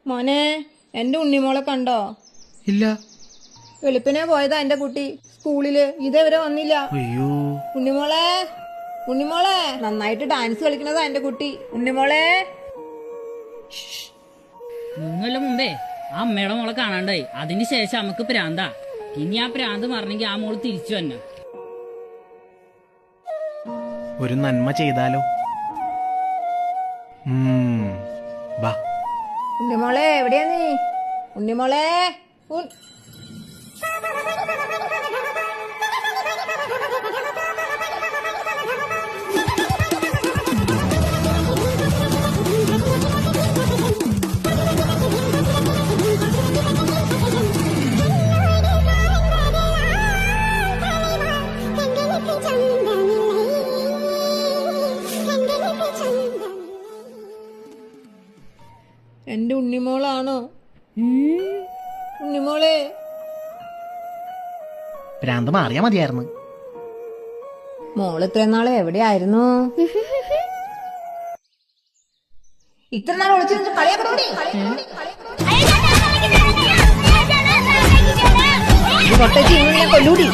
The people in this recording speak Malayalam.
മോനെ, എന്റെ ഉണ്ണിമോളെ കണ്ടോ? ഇല്ല. വെളുപ്പിനെ പോയതാ എന്റെ കുട്ടി സ്കൂളില്, ഇതേവരെ വന്നില്ല. അയ്യോ. ഉണ്ണിമോളെ, ഉണ്ണിമോളെ, നന്നായിട്ട് ഡാൻസ് കളിക്കണതാ എന്റെ കുട്ടി. ഉണ്ണിമോളെ. മൂന്നല്ല മുമ്പേ ആ അമ്മയുടെ മോളെ കാണാണ്ടായി. അതിന് ശേഷം നമുക്ക് പ്രാന്താ. ഇനി ആ പ്രാന്ത് മറന്നെങ്കിൽ ആ മോള് തിരിച്ചു തന്നെ. ഒരു നന്മ ചെയ്താലോ? വാ. ഉണ്ണിമോളെ, എവിടെയാ നീ? ഉണ്ണിമോളെ. എന്റെ ഉണ്ണിമോളാണോ? ഉണ്ണിമോളെ. പ്രാന്ത് മാറിയാ മതിയായിരുന്നു. മോള് ഇത്രയും നാളെ എവിടെയായിരുന്നു? ഇത്ര നാൾ ഒളിച്ചു കളിയാക്കണോടി. കൊട്ടച്ചി കൊല്ലൂടി.